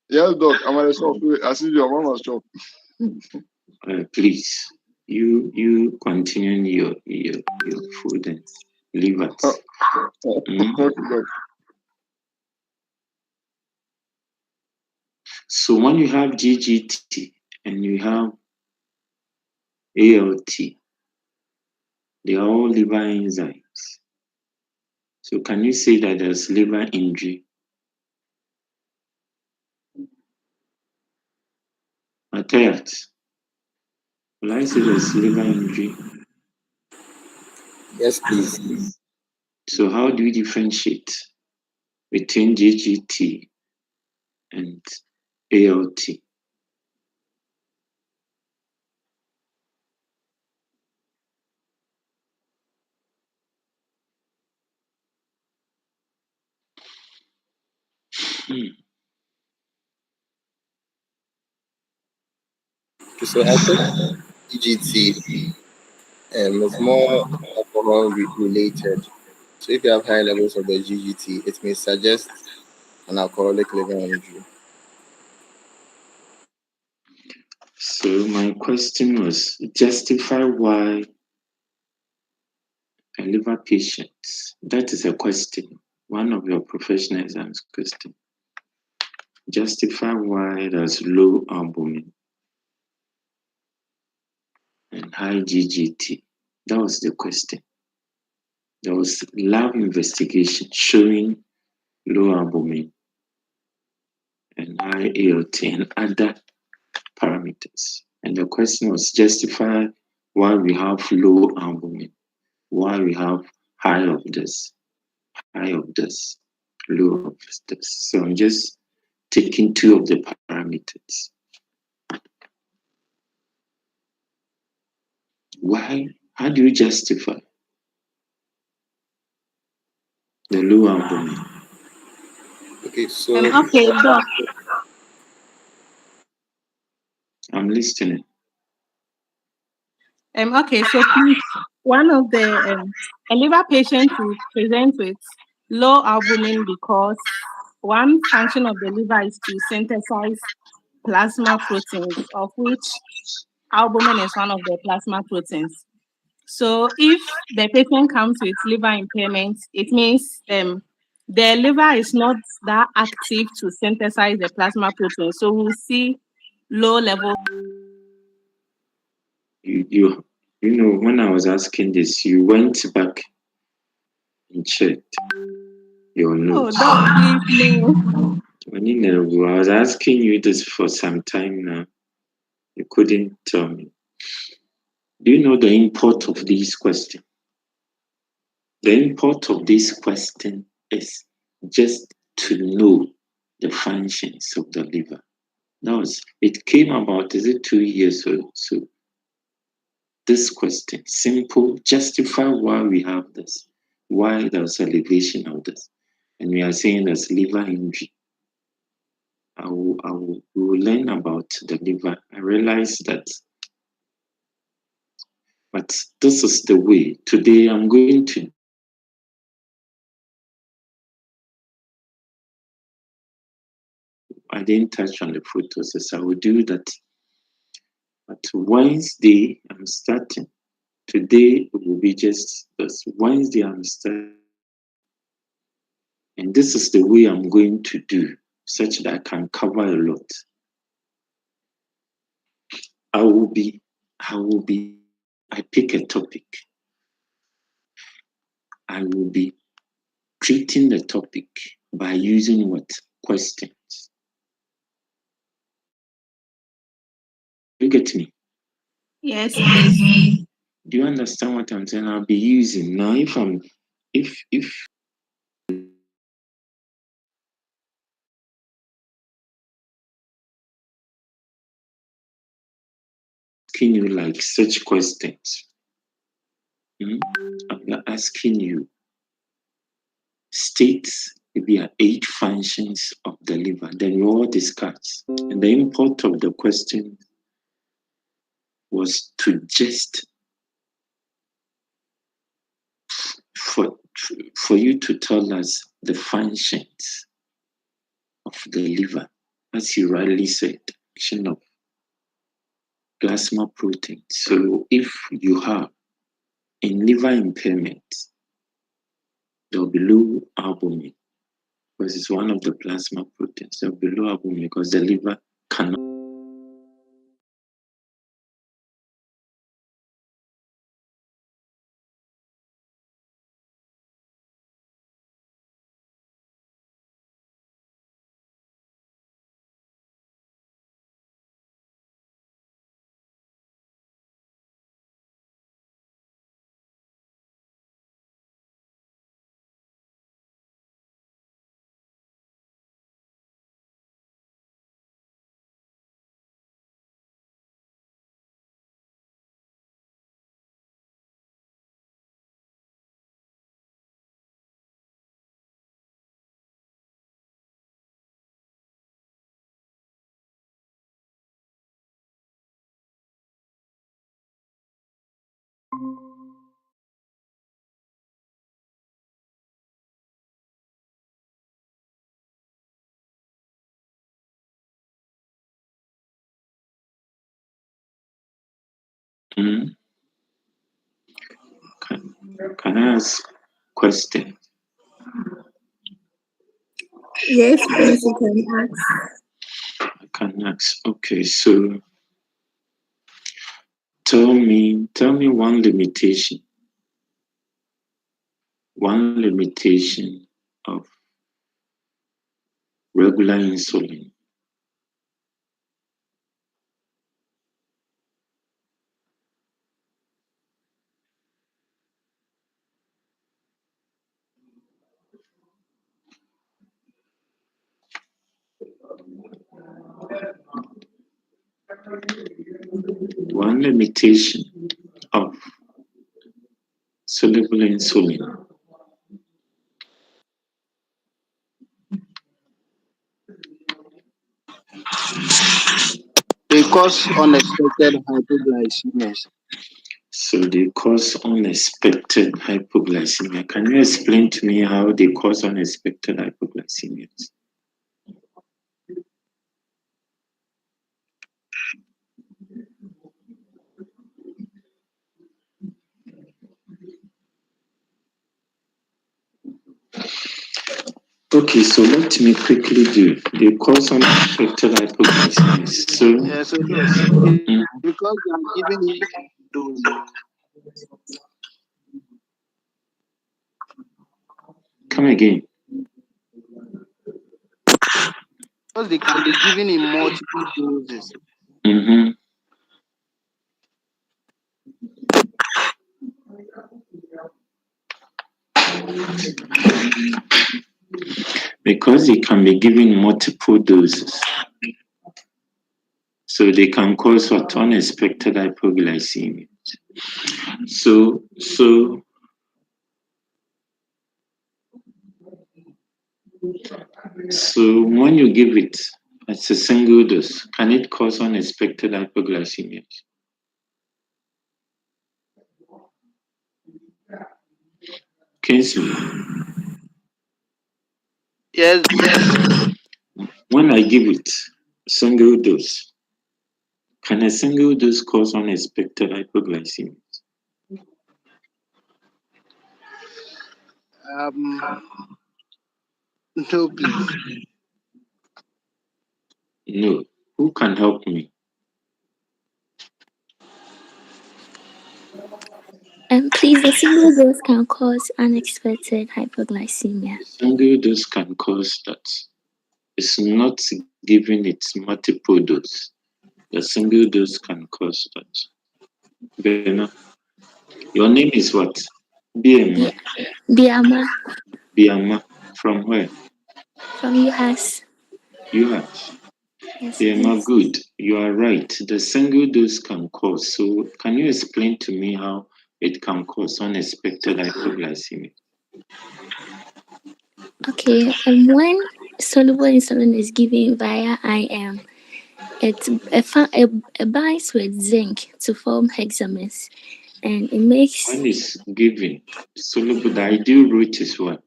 Yes, Doc. I'm at the shop. I see your mama's shop. Please, you continue your food and leave us. Mm? Okay, Doc. So when you have GGT and you have ALT, they are all liver enzymes. So can you say that there's liver injury? Matthias, will I say there's liver injury? Yes, please. So how do we differentiate between GGT and ALT? So I think GGT is more alcohol related. So if you have high levels of the GGT, it may suggest an alcoholic liver injury. So my question was justify why a liver patient, that is a question, one of your professional exams question. Justify why there's low albumin and high GGT. That was the question. There was lab investigation showing low albumin and high ALT and other parameters. And the question was justify why we have low albumin, why we have high of this, low of this. So I'm just taking two of the parameters. Why? How do you justify the low albumin? Okay, so Okay, Doc. I'm listening. Okay, so please, one of the a liver patient will present with low albumin because one function of the liver is to synthesize plasma proteins, of which albumin is one of the plasma proteins. So if the patient comes with liver impairment, it means the liver is not that active to synthesize the plasma protein. So we'll see low level. You know, when I was asking this, you went back and checked your Oh, notes. Doc, please, no. I was asking you this for some time now. You couldn't tell me. Do you know the import of this question? The import of this question is just to know the functions of the liver. It came about, is it 2 years or so? This question, simple, justify why we have this, why there's elevation of this. And we are saying there's liver injury. We will learn about the liver. I realize that, but this is the way. Today I'm going to I didn't touch on the photos, so I will do that. But Wednesday, I'm starting. Today it will be just this. Wednesday, I'm starting. And this is the way I'm going to do, such that I can cover a lot. I pick a topic. I will be treating the topic by using what? Questions. You get me? Yes, please. Do you understand what I'm saying? I'll be using now. If asking you like such questions, I'm asking you state maybe 8 functions of the liver. Then we all discuss. And the import of the question was to just for you to tell us the functions of the liver. as you rightly said, action of plasma protein. So if you have in liver impairment, there will be low albumin because it's one of the plasma proteins. There will be low albumin because the liver cannot. Can I ask question? Yes, please, you can ask. I can ask. Okay, so tell me one limitation of regular insulin. One limitation of soluble insulin. They cause unexpected hypoglycemia. So they cause unexpected hypoglycemia. Can you explain to me how they cause unexpected hypoglycemia? Okay, so let me quickly do. They cause unexpected hypoglycemia. So, Yeah, so because they are giving it doses. come again. Because they can be given in multiple doses. Mm-hmm. Because they can be given multiple doses. So they can cause what? Unexpected hypoglycemia. So when you give it as a single dose, can it cause unexpected hypoglycemia? Kingsley, Yes. when I give it single dose, can a single dose cause unexpected hypoglycemia? No, please. No. Who can help me? Please, a single dose can cause unexpected hypoglycemia. Single dose can cause that. It's not giving it multiple dose. The single dose can cause that. Bena, your name is what? Biama. Biama. Biama. From where? From US. US. Yes, Biama, please. good. You are right. The single dose can cause. So can you explain to me how it can cause unexpected hypoglycemia? Okay, when soluble insulin is given via IM, it binds with zinc to form hexamers, and it makes. When it's given soluble, the ideal route is what?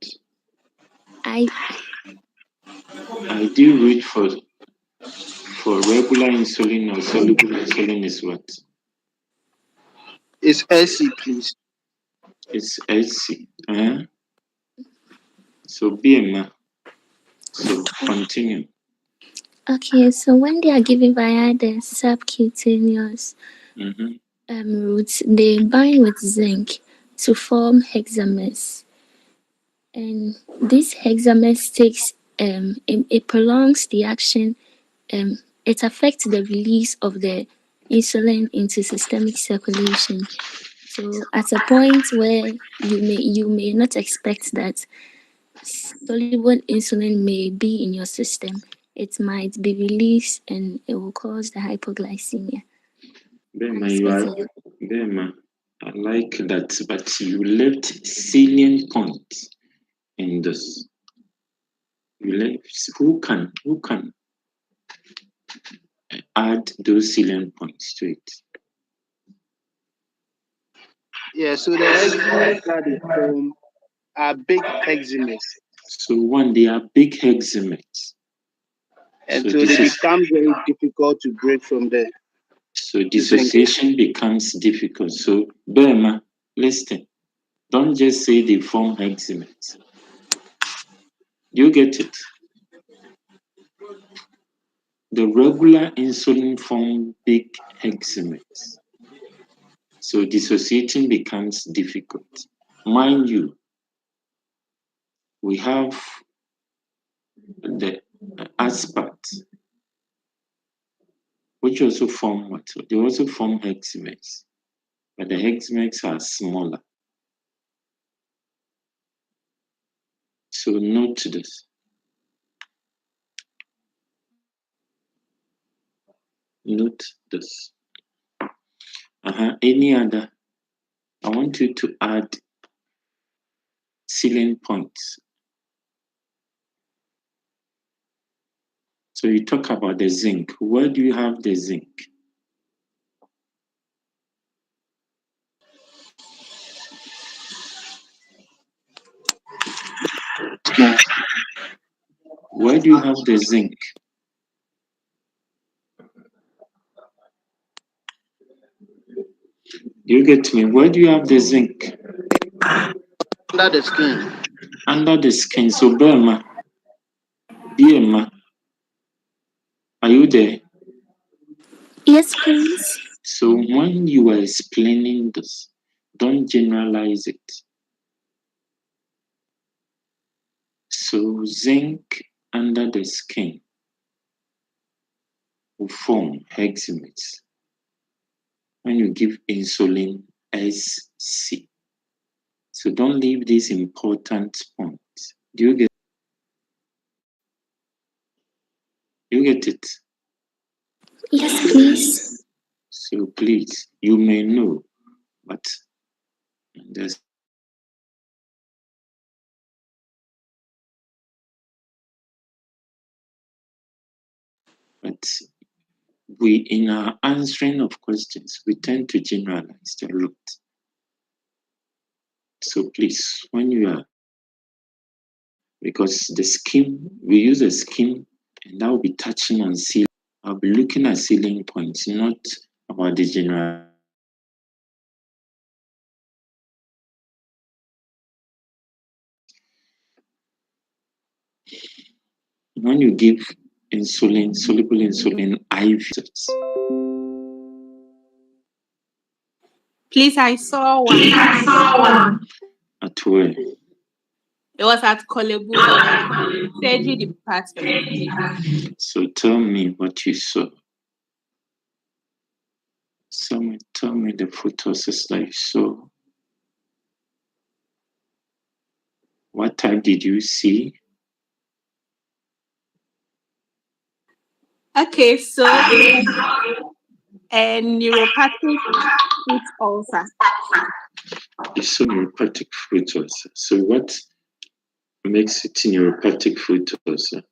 Ideal route for For regular insulin or soluble insulin is what? It's SC, please. It's SC. So BMA. So continue. Okay, so when they are given via the subcutaneous route, they bind with zinc to form hexamers. And this hexamers takes, it prolongs the action, it affects the release of the insulin into systemic circulation. So at a point where you may not expect that soluble insulin may be in your system, it might be released and it will cause the hypoglycemia. Bema, I like that, but you left salient points in this. You left who can add those salient points to it? Yeah, so the hexamers that they form are big hexamers. So one, they are big hexamers. And so they become very difficult to break from there. So dissociation becomes difficult. So Bema, listen. Don't just say they form hexamers. Do you get it? The regular insulin form big hexamers. So dissociating becomes difficult. Mind you, we have the aspartate, which also form what? They also form hexamers, but the hexamers are smaller. So note this. Note this. Any other? I want you to add salient points. So you talk about the zinc. Where do you have the zinc? Where do you have the zinc? You get me? Where do you have the zinc? Under the skin. Under the skin. So Bema, are you there? Yes, please. So when you are explaining this, don't generalize it. So zinc under the skin will form hexamers when you give insulin SC. So don't leave this important point. Do you get it? Yes, please. So please, you may know, but there's but we, in our answering of questions, we tend to generalize a lot. So please, when you are, because the scheme, we use a scheme, and I'll be touching on ceiling. I'll be looking at ceiling points, not about the general. When you give insulin, soluble insulin IV. Please, I saw one. At where? It was at Kolebu, surgery department. So tell me what you saw. Tell me the photos that you saw. What type did you see? Okay, so a neuropathic foot ulcer. It's a neuropathic foot ulcer. So what makes it neuropathic foot ulcer?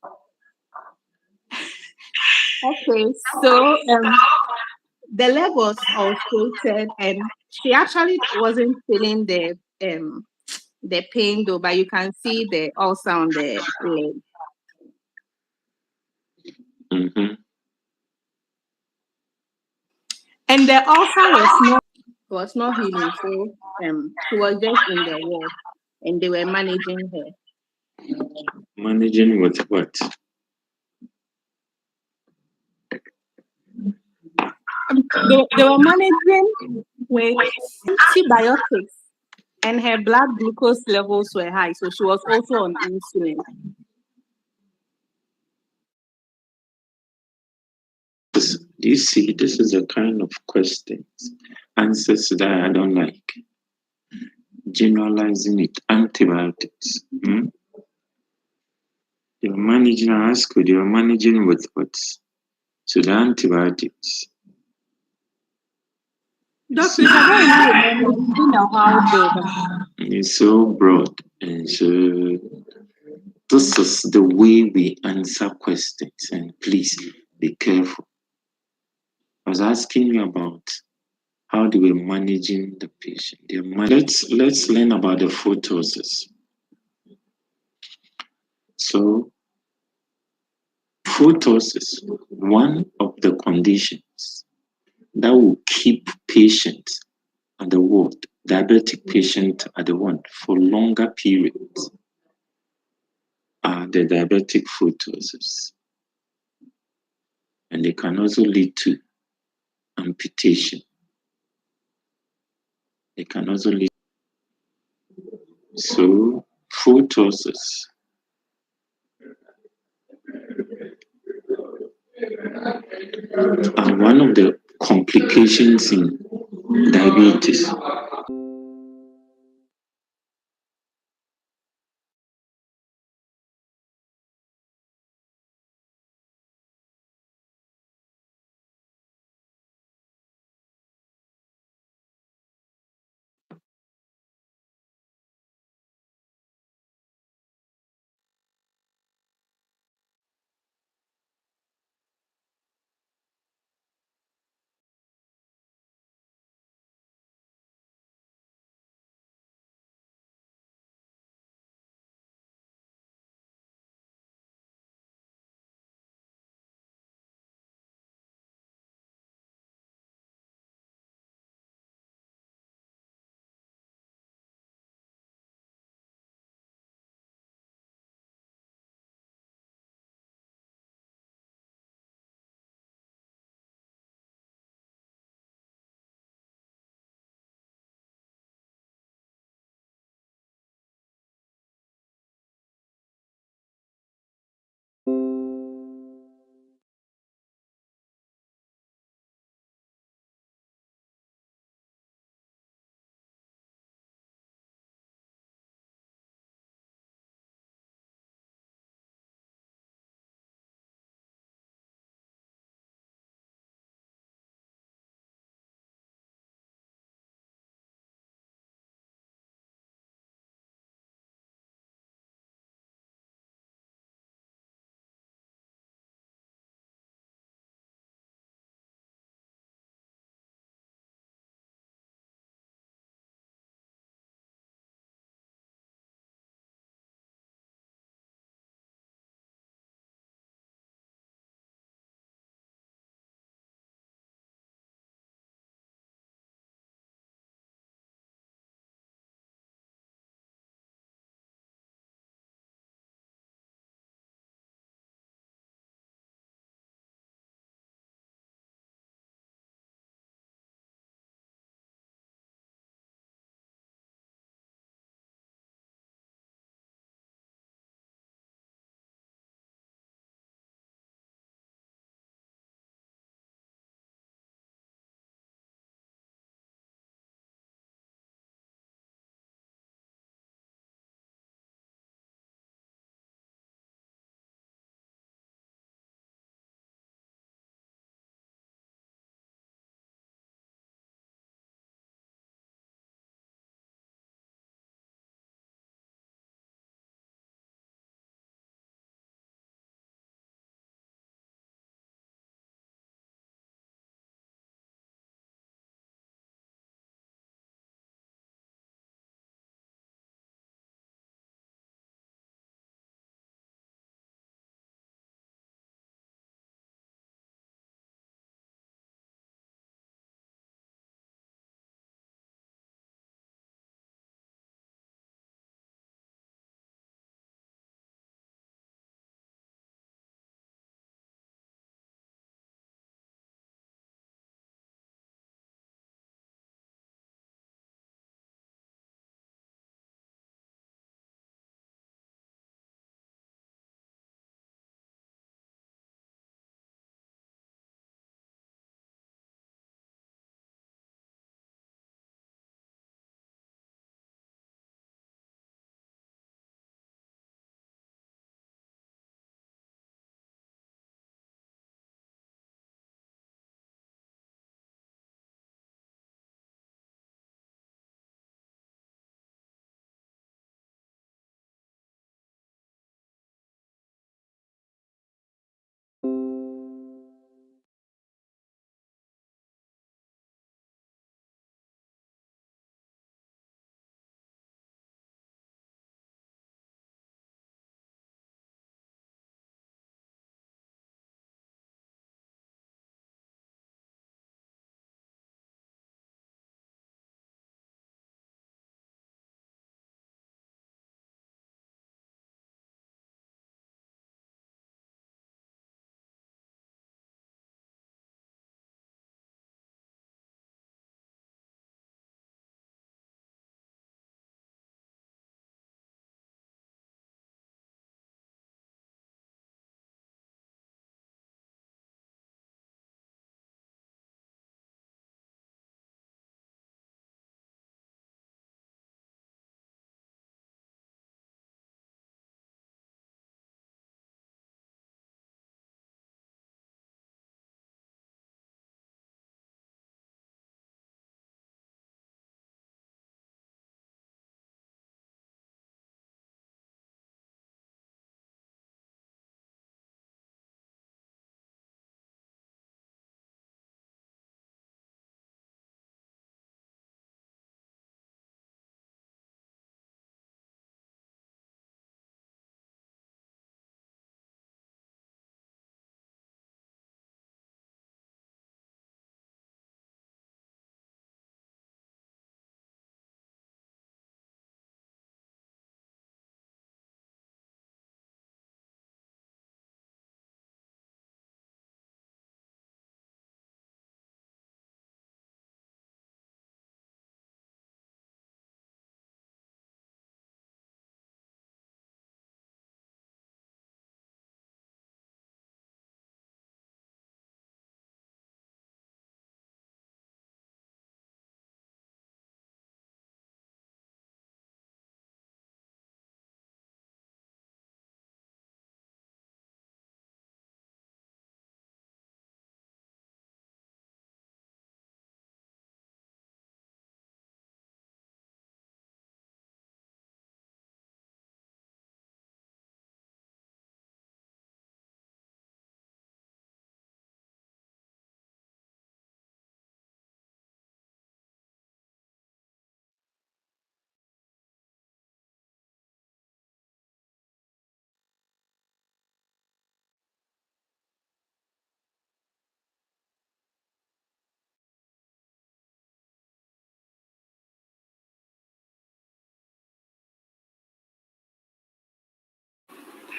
Okay, so the leg was ulcerated, and she actually wasn't feeling the pain though, but you can see the ulcer on the leg. Mm-hmm. And the ulcer was not healing, so she was just in the ward, and they were managing her. Managing with what? They were managing with antibiotics, and her blood glucose levels were high, so she was also on insulin. You see, this is a kind of questions, answers that I don't like. Generalizing it, antibiotics. You're managing, I ask you, you're managing with what? So the antibiotics. Doctor, I don't remember. It's so broad, and so this is the way we answer questions, and please be careful. I was asking you about how do we managing the patient. Let's learn about the photosis. So photosis, one of the conditions that will keep patients at the ward, diabetic patient at the ward for longer periods, are the diabetic photosis. And they can also lead to amputation. They can also lead. So photosis are one of the complications in diabetes.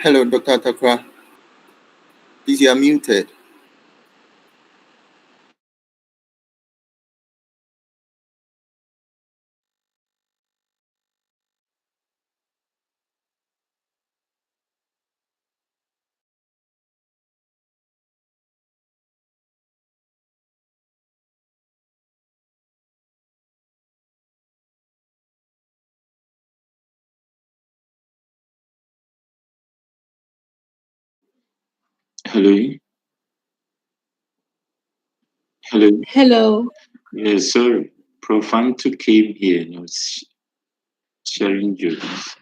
Hello, Dr. Attakorah. Please, you are muted. Hello? Hello? Hello. Yes, sorry. Prof. Anto came here and was sharing jokes.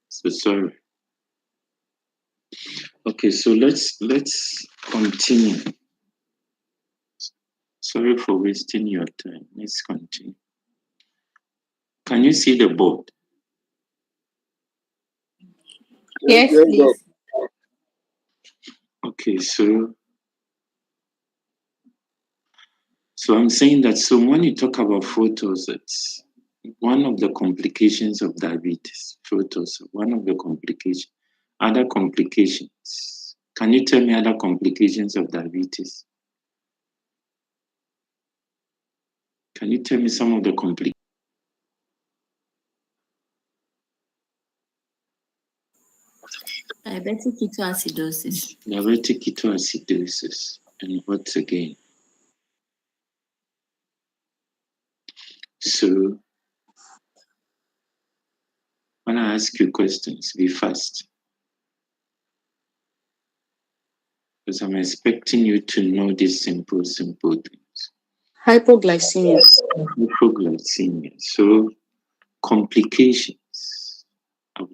So sorry. Okay, so let's continue. Sorry for wasting your time. Let's continue. Can you see the board? Yes, Yes, please. Okay, so I'm saying that, so when you talk about photos, it's one of the complications of diabetes. Photos, one of the complications. Other complications. Can you tell me other complications of diabetes? Can you tell me some of the complications? Diabetic ketoacidosis. Diabetic ketoacidosis. And what again? So when I ask you questions, be fast. Because I'm expecting you to know these simple things. Hypoglycemia. Hypoglycemia. So complications of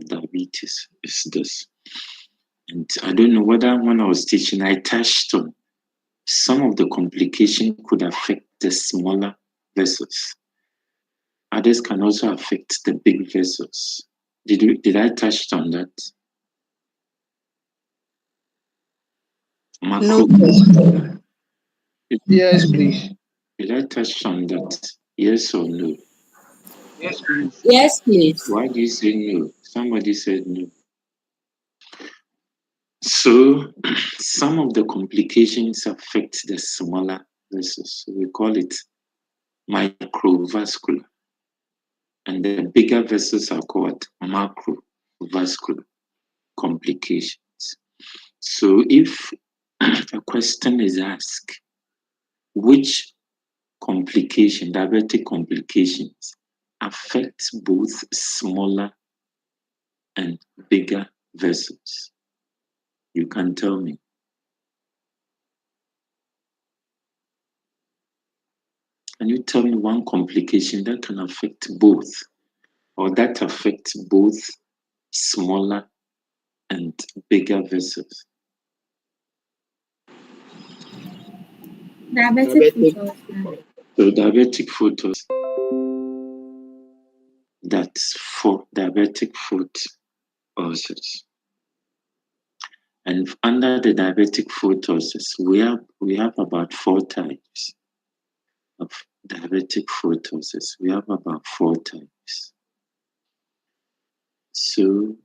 diabetes is this. And I don't know whether when I was teaching, I touched on some of the complications could affect the smaller vessels. Others can also affect the big vessels. Did I touch on that? No. Yes, please. Did I touch on that? Yes or no? Yes, please. Yes, please. Why do you say no? Somebody said no. So some of the complications affect the smaller vessels. We call it microvascular. And the bigger vessels are called macrovascular complications. So if a question is asked, which diabetic complications affect both smaller and bigger vessels? You can tell me. Can you tell me one complication that can affect both, or that affects both smaller and bigger vessels? Diabetic foot. So diabetic foot, that's for diabetic foot ulcers. And under the diabetic foot ulcers, we have about 4 types of diabetic foot ulcers. We have about 4 types. So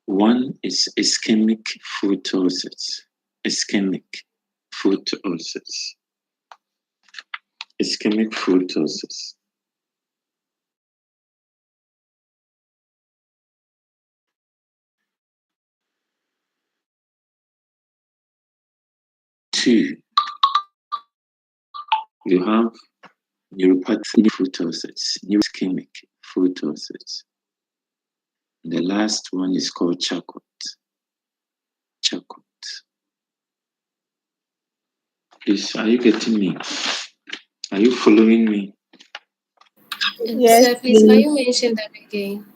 one is ischemic foot ulcers. Ischemic foot ulcers. Ischemic foot ulcers. Two, you have neuropathic foot ulcers, neuroischemic foot ulcers. The last one is called Charcot. Charcot. Please, are you getting me? Are you following me? Yes, Sir, please, can you mention that again?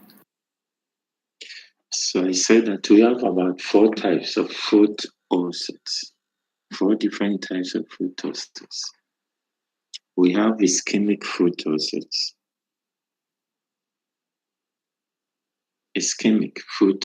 So I said that we have about 4 types of foot ulcers. 4 different types of foot ulcers. We have ischemic foot ulcers. Ischemic foot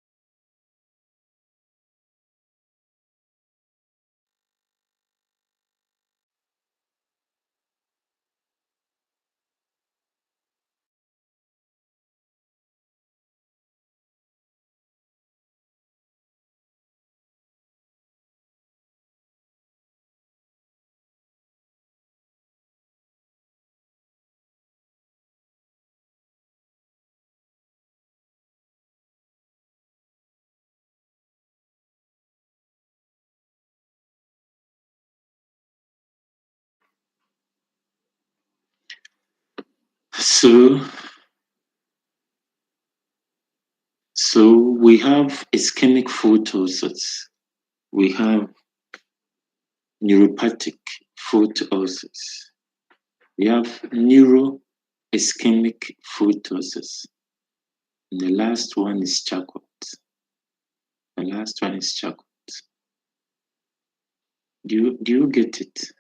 So we have ischemic photosis. We have neuropathic photosis. We have neuroischemic photosis. And the last one is Charcot. Do you get it?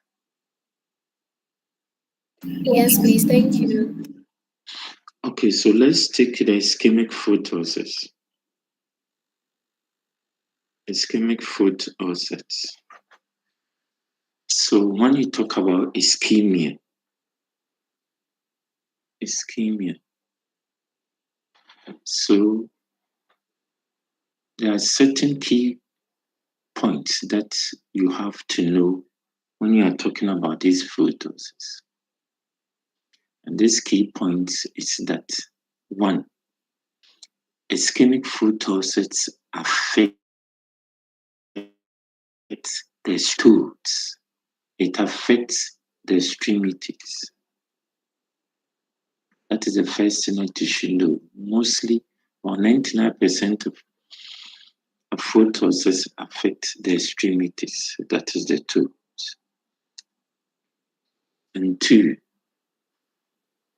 Yes, please. Thank you. Okay, so let's take the ischemic photosis. Ischemic photosis. So when you talk about ischemia, so there are certain key points that you have to know when you are talking about these photosis. And this key point is that, one, ischemic photosis affect the stools. It affects the extremities. That is the first thing that you should know. Mostly, or 99% of photosis affect the extremities. That is the toes. And two,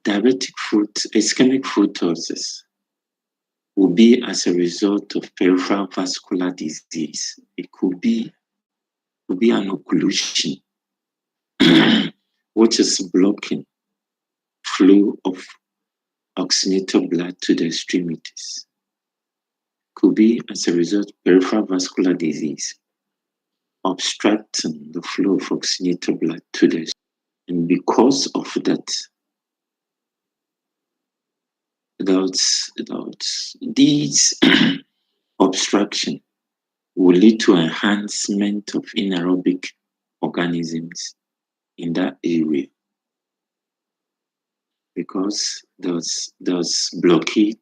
ischemic photosis will be as a result of peripheral vascular disease. It could be an occlusion, which is blocking flow of oxygenated blood to the extremities. Could be as a result of peripheral vascular disease, obstructing the flow of oxygenated blood to the extremities. And because of that, these obstruction will lead to enhancement of anaerobic organisms in that area, because there's blockade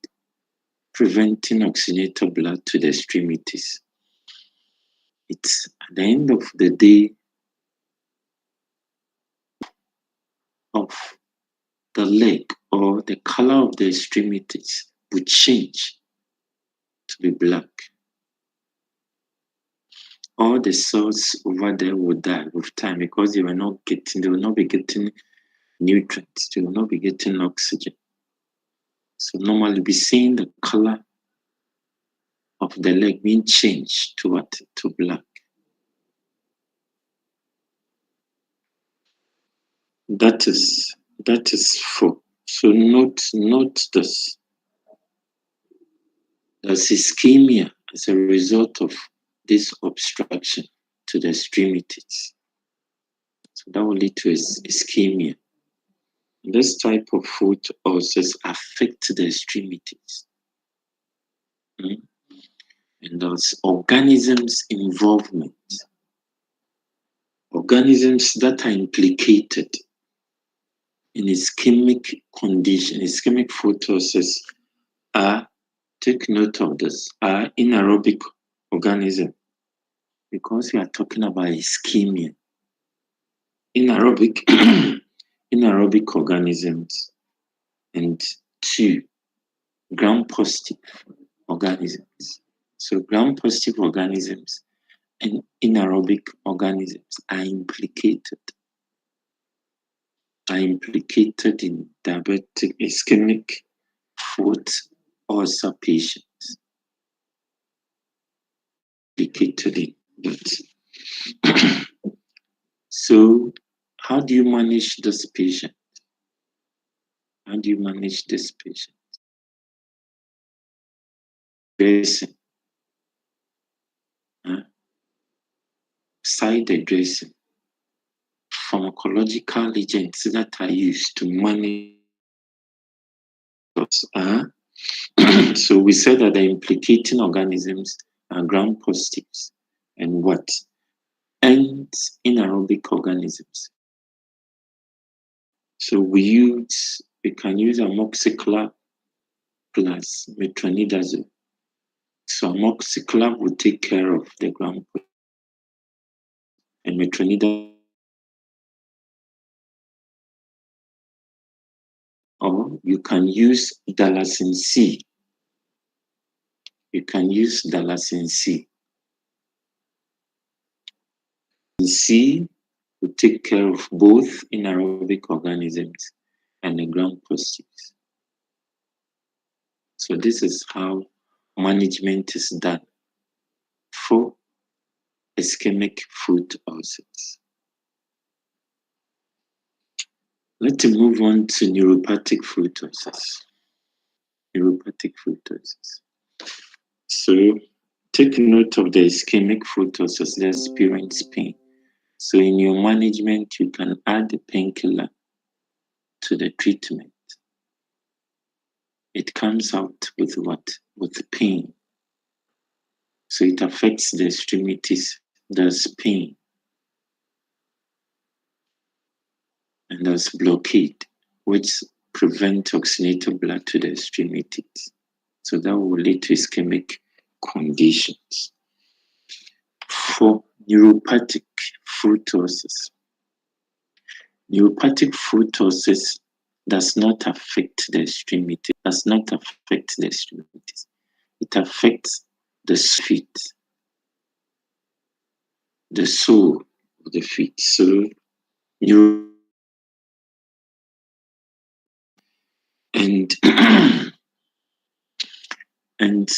preventing oxygenated blood to the extremities. It's at the end of the day of the leg, or the color of the extremities will change to be black. All the cells over there will die with time, because they will not be getting nutrients, they will not be getting oxygen. So normally we seeing the color of the leg being changed to what? To black. That is four. So note this. There's ischemia as a result of this obstruction to the extremities. So that will lead to ischemia. This type of foot ulcers affect the extremities. And there's organisms involvement. Organisms that are implicated in ischemic condition, ischemic photosis, are, take note of this, are anaerobic organism, because we are talking about ischemia. Anaerobic organisms, and two, gram-positive organisms. So gram-positive organisms and anaerobic organisms are implicated in diabetic ischemic foot ulcer patients. Implicated in that. So, how do you manage this patient? Dressing. Side dressing. Pharmacological agents that are used to manage. So we said that the implicating organisms are gram-positives and what? And anaerobic organisms. So we can use amoxicillin plus metronidazole. So amoxicillin will take care of the gram-positive, and metronidazole or you can use Dalasin C. You can use Dalasin C. C will take care of both anaerobic organisms and the gram positives. So this is how management is done for ischemic foot ulcers. Let's move on to neuropathic foot ulcers. Neuropathic foot ulcers. So take note of the ischemic foot ulcers that experience pain. So in your management, you can add the painkiller to the treatment. It comes out with what? With pain. So it affects the extremities. There's pain. And there's blockade, which prevents oxygenated blood to the extremities. So that will lead to ischemic conditions. For neuropathic foot ulcers, neuropathic foot ulcers does not affect the extremity, does not affect the extremities. It affects the feet, the sole of the feet. So and and